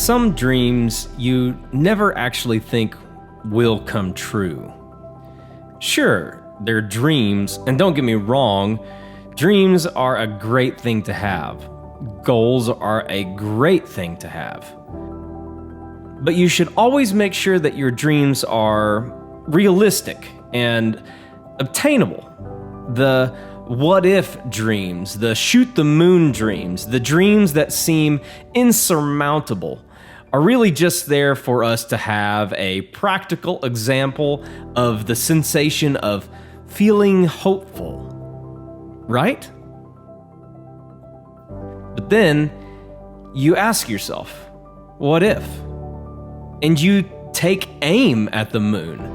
Some dreams you never actually think will come true. Sure, they're dreams, and don't get me wrong, dreams are a great thing to have. Goals are a great thing to have. But you should always make sure that your dreams are realistic and obtainable. The what-if dreams, the shoot-the-moon dreams, the dreams that seem insurmountable are really just there for us to have a practical example of the sensation of feeling hopeful, right? But then you ask yourself, what if? And you take aim at the moon.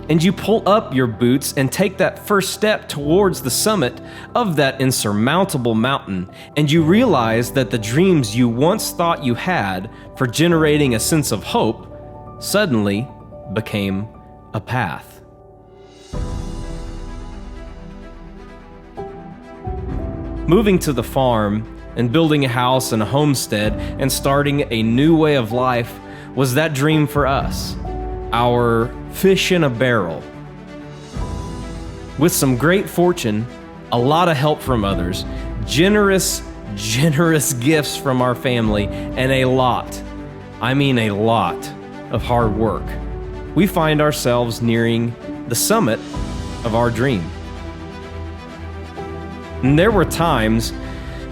And you pull up your boots and take that first step towards the summit of that insurmountable mountain, and you realize that the dreams you once thought you had for generating a sense of hope suddenly became a path. Moving to the farm and building a house and a homestead and starting a new way of life was that dream for us. Our fish in a barrel. With some great fortune, a lot of help from others, generous gifts from our family, and a lot, I mean a lot, of hard work, we find ourselves nearing the summit of our dream. And there were times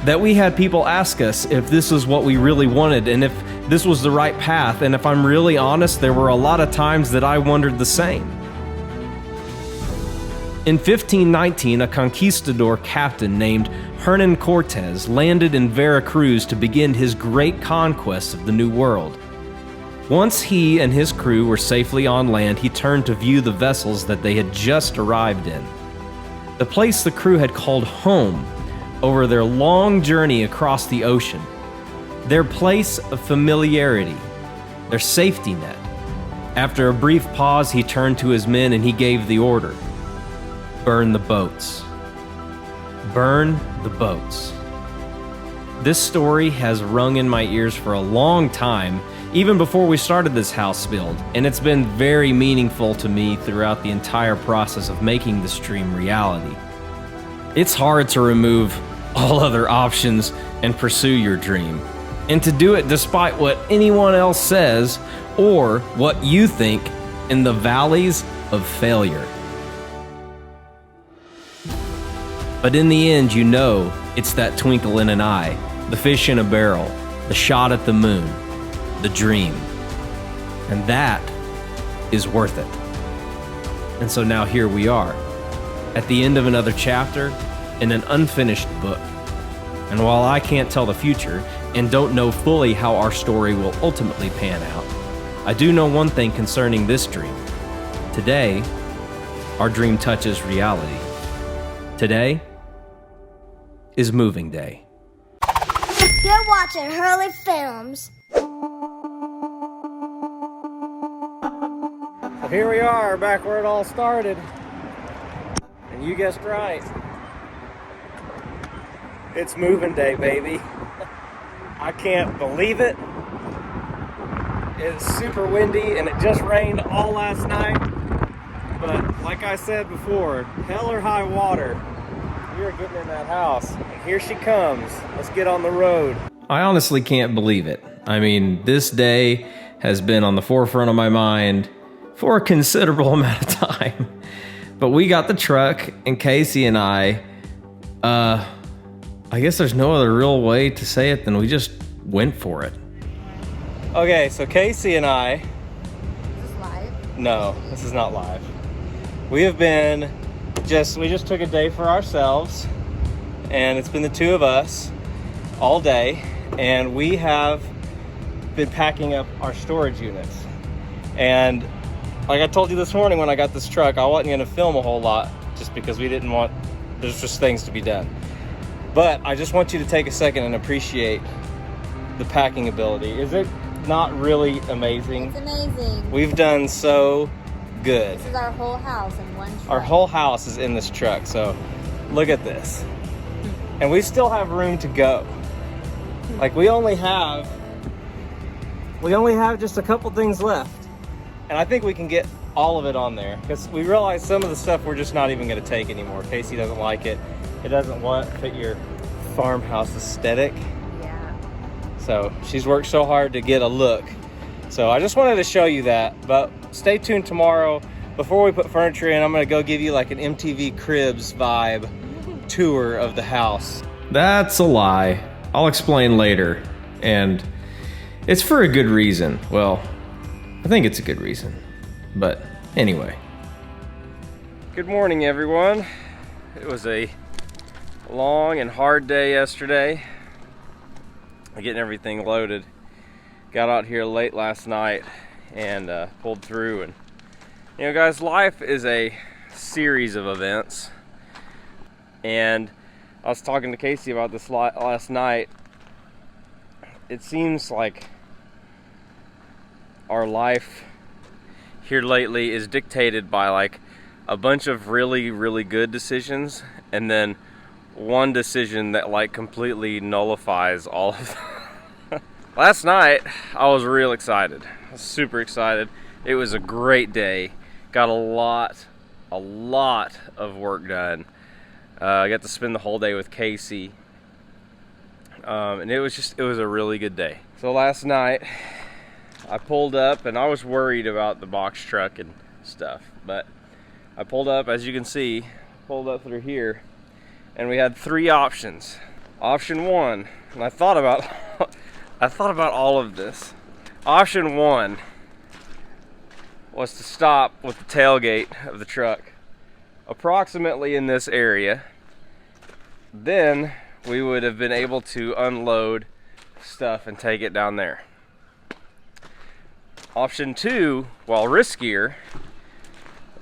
that we had people ask us if this was what we really wanted and if this was the right path, and if I'm really honest, there were a lot of times that I wondered the same. In 1519, a conquistador captain named Hernan Cortez landed in Veracruz to begin his great conquest of the New World. Once he and his crew were safely on land, he turned to view the vessels that they had just arrived in. The place the crew had called home over their long journey across the ocean. Their place of familiarity, their safety net. After a brief pause, he turned to his men and he gave the order. Burn the boats. Burn the boats. This story has rung in my ears for a long time, even before we started this house build, and it's been very meaningful to me throughout the entire process of making this dream reality. It's hard to remove all other options and pursue your dream, and to do it despite what anyone else says or what you think in the valleys of failure. But in the end, you know it's that twinkle in an eye, the fish in a barrel, the shot at the moon, the dream. And that is worth it. And so now here we are, at the end of another chapter in an unfinished book. And while I can't tell the future and don't know fully how our story will ultimately pan out, I do know one thing concerning this dream. Today, our dream touches reality. Today is moving day. You're watching Hurley Films. So here we are, back where it all started. And you guessed right. It's moving day, baby. I can't believe it. It's super windy and it just rained all last night. But like I said before, hell or high water, we are getting in that house. And here she comes. Let's get on the road. I honestly can't believe it. I mean, this day has been on the forefront of my mind for a considerable amount of time. But we got the truck, and Casey and I guess there's no other real way to say it than we just went for it. Okay, so Casey and I... Is this live? No, this is not live. We have been we just took a day for ourselves, and it's been the two of us all day, and we have been packing up our storage units. And like I told you this morning when I got this truck, I wasn't gonna film a whole lot just because there's just things to be done. But I just want you to take a second and appreciate the packing ability. Is it not really amazing? It's amazing. We've done so good. This is our whole house in one truck. Our whole house is in this truck, so look at this. And we still have room to go. Like, we only have we only have just a couple things left. And I think we can get all of it on there, because we realize some of the stuff we're just not even going to take anymore. Casey doesn't like it. It doesn't fit your farmhouse aesthetic. Yeah. So she's worked so hard to get a look. So I just wanted to show you that, but stay tuned tomorrow. Before we put furniture in, I'm going to go give you like an MTV Cribs vibe tour of the house. That's a lie. I'll explain later. And it's for a good reason. Well, I think it's a good reason. But anyway. Good morning, everyone. It was a long and hard day yesterday. Getting everything loaded. Got out here late last night and pulled through. And you know, guys, life is a series of events. And I was talking to Casey about this last night. It seems like our life here lately is dictated by like a bunch of really, really good decisions, and then one decision that like completely nullifies all of them. Last night, I was real excited. I was super excited. It was a great day. Got a lot of work done. I got to spend the whole day with Casey. And it was a really good day. So last night, I pulled up, and I was worried about the box truck and stuff, but I pulled up, as you can see, pulled up through here, and we had three options. Option one, and I thought about all of this. Option one was to stop with the tailgate of the truck approximately in this area. Then we would have been able to unload stuff and take it down there. Option two, while riskier,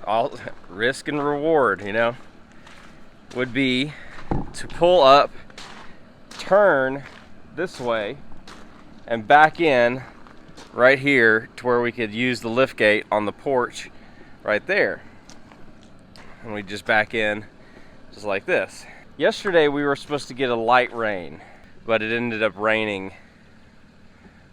all risk and reward, you know, would be to pull up, turn this way, and back in right here to where we could use the lift gate on the porch right there. And we just back in just like this. Yesterday we were supposed to get a light rain, but it ended up raining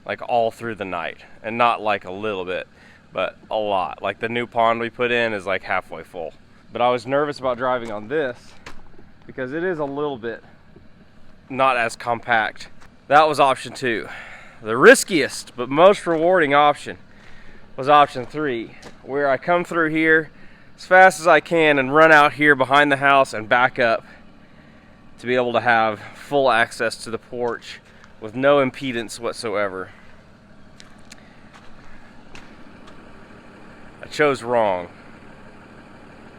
like all through the night, and not like a little bit, but a lot. Like the new pond we put in is like halfway full. But I was nervous about driving on this because it is a little bit not as compact. That was option two. The riskiest but most rewarding option was option three, where I come through here as fast as I can and run out here behind the house and back up to be able to have full access to the porch with no impedance whatsoever. I chose wrong.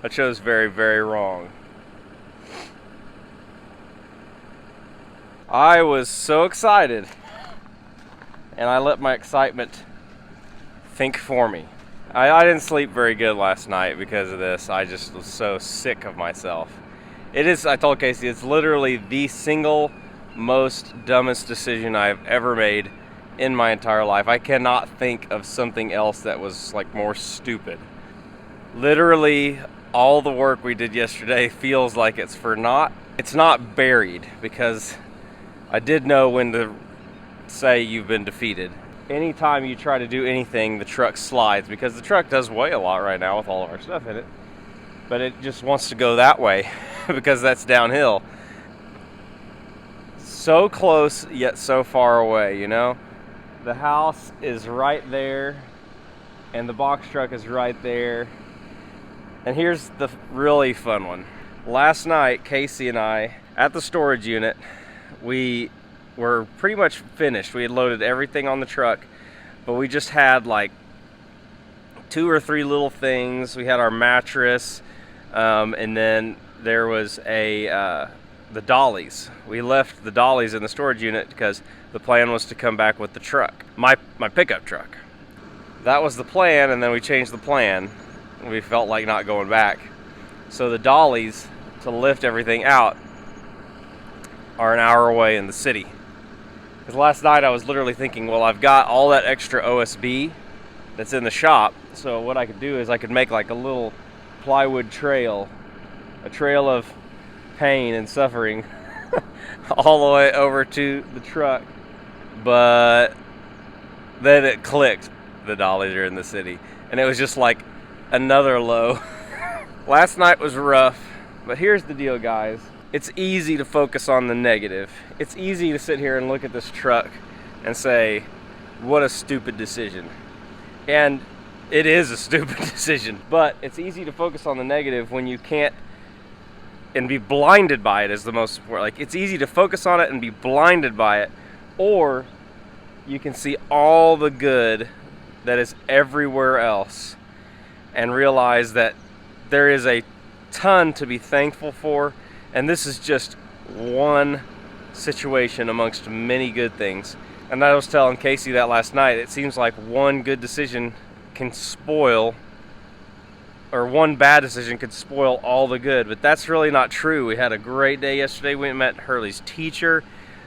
I chose very, very wrong. I was so excited, and I let my excitement think for me. I didn't sleep very good last night because of this. I just was so sick of myself. It is, I told Casey, it's literally the single most dumbest decision I've ever made in my entire life. I cannot think of something else that was like more stupid. Literally all the work we did yesterday feels like it's for naught. It's not buried, because I did know when to say you've been defeated. Anytime you try to do anything, the truck slides, because the truck does weigh a lot right now with all of our stuff in it, but it just wants to go that way because that's downhill. So close yet so far away, you know? The house is right there and the box truck is right there. And here's the really fun one. Last night, Casey and I, at the storage unit, we were pretty much finished. We had loaded everything on the truck, but we just had like 2 or 3 little things. We had our mattress, and then there was the dollies. We left the dollies in the storage unit because the plan was to come back with the truck, my pickup truck. That was the plan, and then we changed the plan. We felt like not going back. So the dollies to lift everything out are an hour away in the city. Because last night I was literally thinking, well, I've got all that extra OSB that's in the shop, so what I could do is I could make like a little plywood trail, a trail of pain and suffering all the way over to the truck. But then it clicked. The dollies are in the city. And it was just like another low. Last night was rough, but here's the deal, guys. It's easy to focus on the negative. It's easy to sit here and look at this truck and say, what a stupid decision. And it is a stupid decision, but it's easy to focus on the negative when you can't and be blinded by it is the most important. Like, it's easy to focus on it and be blinded by it, or you can see all the good that is everywhere else and realize that there is a ton to be thankful for, and this is just one situation amongst many good things. And I was telling Casey that last night. It seems like one good decision can spoil, or one bad decision could spoil all the good, but that's really not true. We had a great day yesterday. We met Hurley's teacher.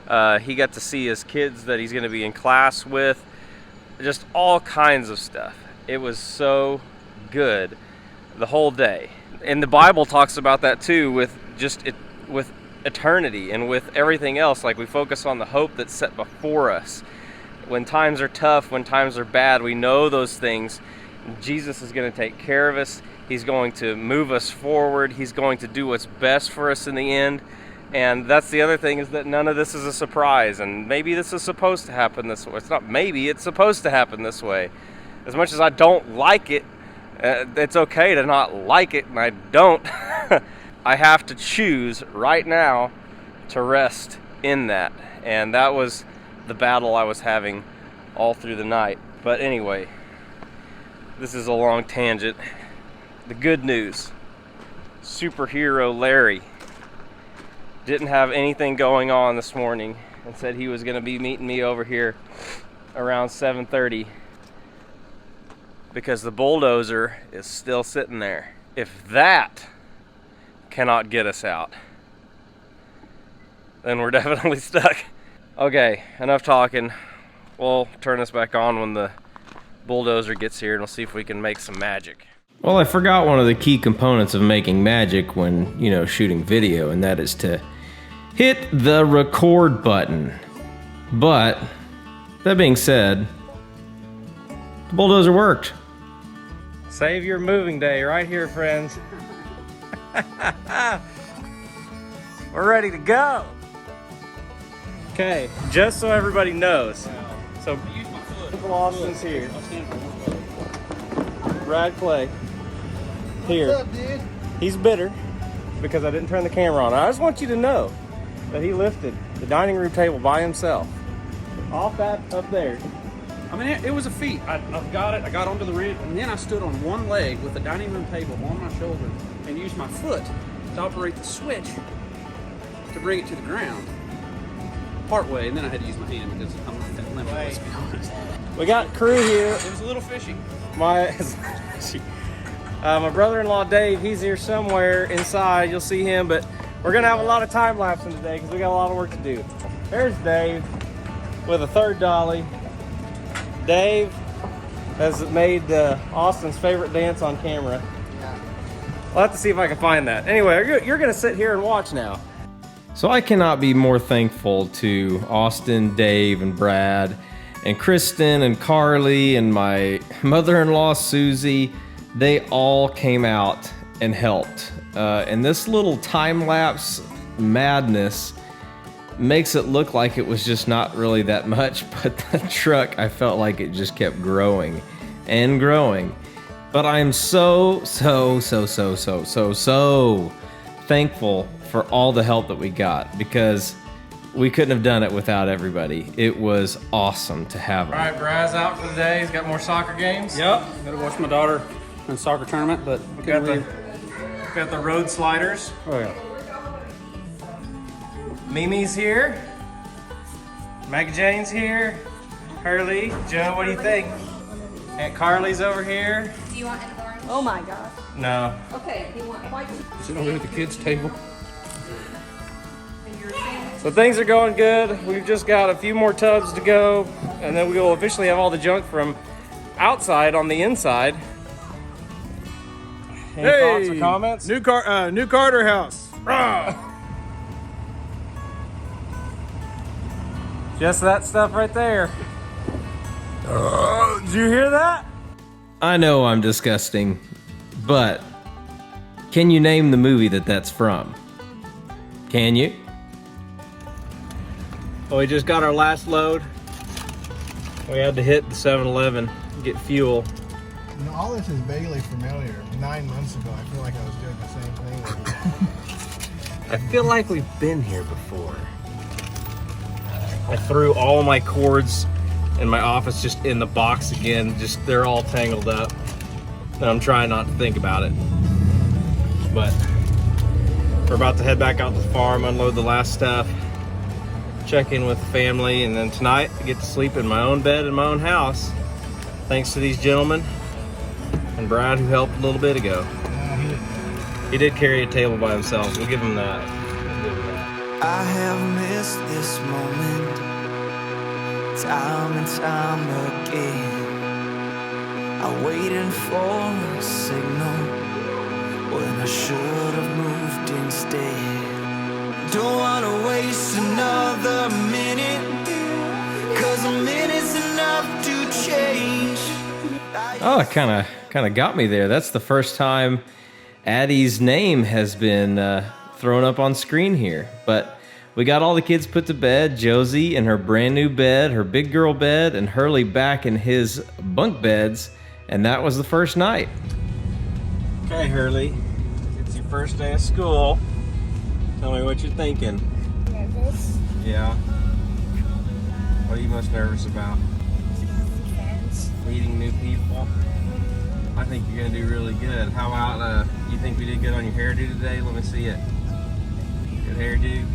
He got to see his kids that he's going to be in class with. Just all kinds of stuff. It was so good the whole day. And the Bible talks about that too, with with eternity and with everything else. Like, we focus on the hope that's set before us. When times are tough, when times are bad, we know those things. Jesus is going to take care of us. He's going to move us forward. He's going to do what's best for us in the end. And that's the other thing, is that none of this is a surprise. And maybe this is supposed to happen this way. It's not maybe, it's supposed to happen this way. As much as I don't like it, it's okay to not like it, and I don't. I have to choose right now to rest in that. And that was the battle I was having all through the night. But anyway, this is a long tangent. The good news: superhero Larry didn't have anything going on this morning and said he was going to be meeting me over here around 7:30 because the bulldozer is still sitting there. If that cannot get us out, then we're definitely stuck. Okay, enough talking. We'll turn this back on when the bulldozer gets here, and we'll see if we can make some magic. Well, I forgot one of the key components of making magic when, shooting video, and that is to hit the record button. But, that being said, the bulldozer worked. Save your moving day right here, friends. We're ready to go. Okay, just so everybody knows. So, Uncle Austin's here. Brad Clay here. What's up, dude? He's bitter because I didn't turn the camera on. I just want you to know that he lifted the dining room table by himself. Off that up there. I mean, it was a feat. I've got it. I got onto the ramp, and then I stood on one leg with the dining room table on my shoulder and used my foot to operate the switch to bring it to the ground. Part way, and then I had to use my hand because I'm not that limp, let's be honest. We got crew here. It was a little fishy. My brother-in-law Dave, he's here somewhere inside. You'll see him, but we're gonna have a lot of time lapsing today because we got a lot of work to do. There's Dave with a third dolly. Dave has made Austin's favorite dance on camera. I'll have to see if I can find that. Anyway, you're gonna sit here and watch now. So I cannot be more thankful to Austin, Dave, and Brad, and Kristen, and Carly, and my mother-in-law, Susie. They all came out and helped. And this little time-lapse madness makes it look like it was just not really that much, but the truck, I felt like it just kept growing and growing. But I am so thankful for all the help that we got, because we couldn't have done it without everybody. It was awesome to have them. All right, Brad's out for the day. He's got more soccer games. Yep. Got to watch my daughter in a soccer tournament, but Got the road sliders. Oh yeah. Mimi's here. Meg Jane's here. Hurley. Joe, what do you think? Aunt Carly's over here. Do you want an orange? Oh my gosh. No. Okay, you want white? Sit over at the kids' table. So things are going good. We've just got a few more tubs to go, and then we will officially have all the junk from outside on the inside. Any thoughts or comments? New Carter house. Just that stuff right there. Did you hear that? I know I'm disgusting, but can you name the movie that's from? Can you? Well, we just got our last load. We had to hit the 7-Eleven, get fuel. You know, all this is vaguely familiar. 9 months ago, I feel like I was doing the same thing. I feel like we've been here before. I threw all my cords in my office just in the box again. Just, they're all tangled up. And I'm trying not to think about it. But we're about to head back out to the farm, unload the last stuff, check in with the family, and then tonight I get to sleep in my own bed in my own house. Thanks to these gentlemen and Brad, who helped a little bit ago. He did carry a table by himself. We'll give him that. I have missed this moment time and time again. I waited for a signal when I should have moved instead. Don't wanna waste another minute, 'cause a minute's enough to change. Oh, it kind of got me there. That's the first time Addie's name has been thrown up on screen here. But we got all the kids put to bed. Josie in her brand new bed, her big girl bed, and Hurley back in his bunk beds. And that was the first night. Okay, Hurley, it's your first day of school. Tell me what you're thinking. Nervous. Yeah. What are you most nervous about? Friends. Meeting new people. I think you're gonna do really good. How about, you think we did good on your hairdo today? Let me see it. Good hairdo.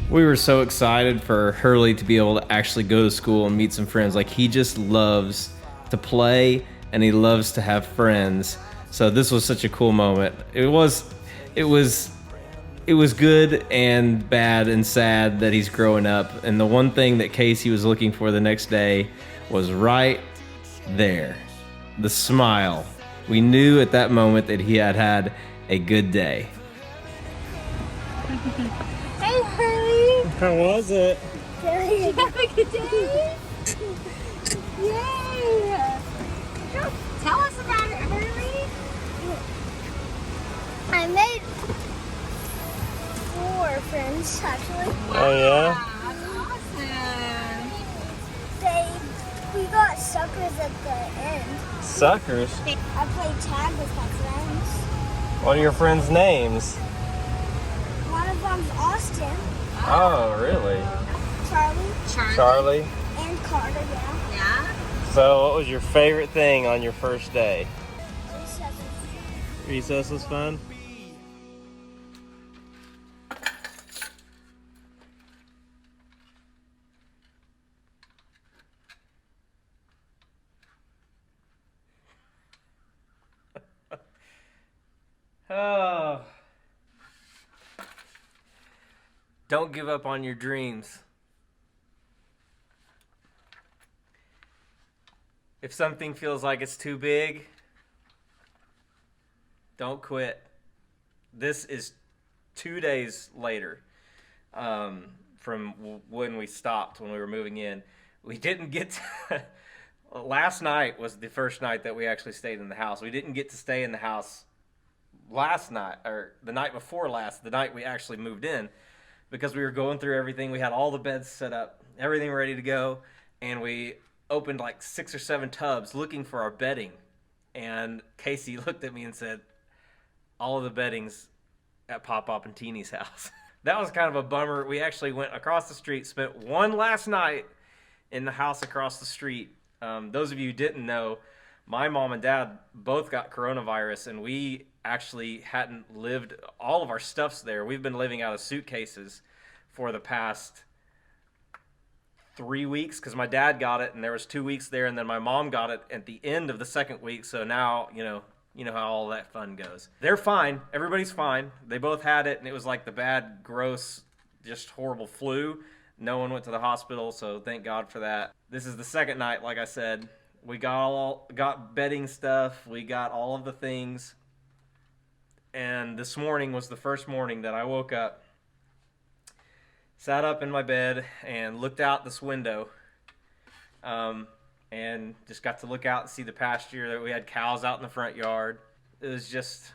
We were so excited for Hurley to be able to actually go to school and meet some friends. Like, he just loves to play and he loves to have friends. So this was such a cool moment. It was good and bad and sad that he's growing up. And the one thing that Casey was looking for the next day was right there. The smile. We knew at that moment that he had had a good day. Hey, Hurley. How was it? Did you have a good day? Yay! Tell us about it, Hurley. I made 4 friends, actually. Oh yeah? We got suckers at the end. Suckers? I played tag with my friends. What are your friends' names? One of them's Austin, Oh, really? Charlie, Charlie? and Carter, yeah. So what was your favorite thing on your first day? Recess. Recess was fun? Oh. Don't give up on your dreams. If something feels like it's too big, don't quit. This is 2 days later from when we stopped, when we were moving in. We didn't get to... Last night was the first night that we actually stayed in the house. We didn't get to stay in the house last night, or the night before last, the night we actually moved in, because we were going through everything. We had all the beds set up, everything ready to go, and we opened like 6 or 7 tubs looking for our bedding. And Casey looked at me and said, all of the bedding's at Pop-Pop and Teeny's house. That was kind of a bummer. We actually went across the street, spent one last night in the house across the street. Those of you who didn't know, my mom and dad both got coronavirus, and we actually hadn't lived, all of our stuff's there. We've been living out of suitcases for the past 3 weeks, because my dad got it and there was 2 weeks there, and then my mom got it at the end of the second week. So now, you know how all that fun goes. They're fine. Everybody's fine. They both had it, and it was like the bad, gross, just horrible flu. No one went to the hospital, so thank God for that. This is the second night, like I said. We got bedding stuff. We got all of the things. And this morning was the first morning that I woke up, sat up in my bed, and looked out this window. and just got to look out and see the pasture. That we had cows out in the front yard. It was just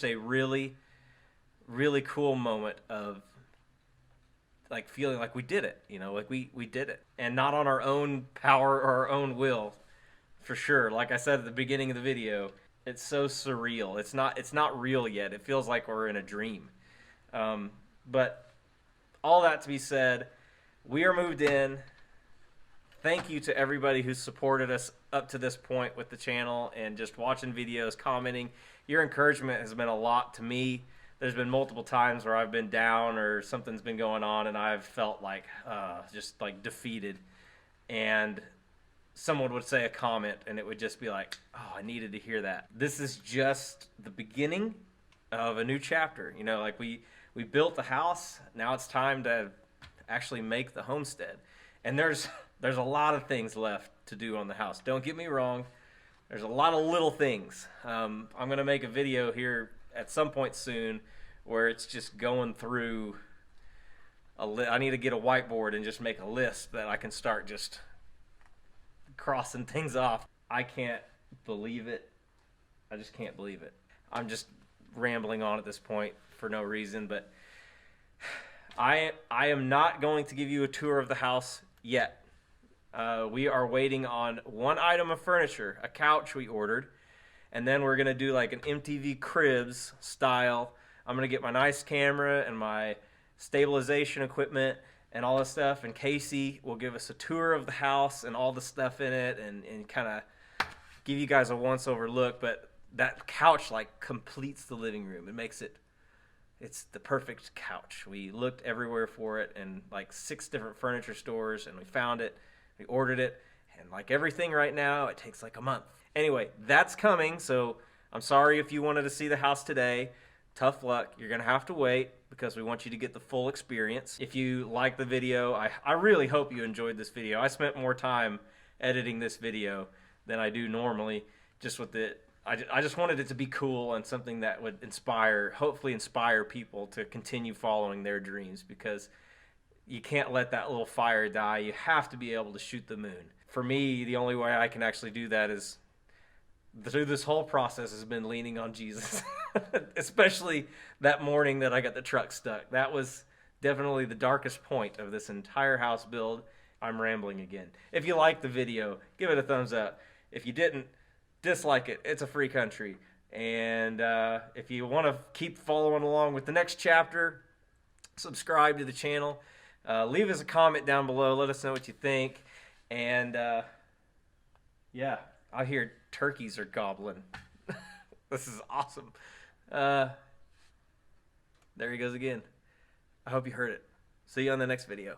a really, really cool moment of like feeling like we did it, you know, like we did it, and not on our own power or our own will, for sure. Like I said at the beginning of the video, it's so surreal. It's not real yet. It feels like we're in a dream. But all that to be said, we are moved in. Thank you to everybody who's supported us up to this point with the channel and just watching videos, commenting. Your encouragement has been a lot to me. There's been multiple times where I've been down or something's been going on and I've felt like just like defeated. And someone would say a comment and it would just be like, oh, I needed to hear that. This is just the beginning of a new chapter. You know, like we built the house. Now it's time to actually make the homestead. And there's a lot of things left to do on the house. Don't get me wrong. There's a lot of little things. I'm going to make a video here at some point soon where it's just going through I need to get a whiteboard and just make a list that I can start just crossing things off. I can't believe it. I just can't believe it. I'm just rambling on at this point for no reason, but I am not going to give you a tour of the house yet. We are waiting on one item of furniture, a couch we ordered, and then we're going to do like an MTV Cribs style. I'm going to get my nice camera and my stabilization equipment and all this stuff, and Casey will give us a tour of the house and all the stuff in it and kind of give you guys a once-over look. But that couch like completes the living room. It makes it's the perfect couch. We looked everywhere for it in like 6 different furniture stores, and we found it. We ordered it, and like everything right now, it takes like a month. Anyway, that's coming, so I'm sorry if you wanted to see the house today. Tough luck. You're going to have to wait because we want you to get the full experience. If you like the video, I really hope you enjoyed this video. I spent more time editing this video than I do normally, just with it. I just wanted it to be cool and something that would hopefully inspire people to continue following their dreams, because you can't let that little fire die. You have to be able to shoot the moon. For me, the only way I can actually do that is through this whole process has been leaning on Jesus. Especially that morning that I got the truck stuck. That was definitely the darkest point of this entire house build. I'm rambling again. If you liked the video, give it a thumbs up. If you didn't, dislike it. It's a free country. And if you want to keep following along with the next chapter, subscribe to the channel. Leave us a comment down below. Let us know what you think. And yeah, I hear turkeys are gobbling. This is awesome. There he goes again. I hope you heard it. See you on the next video.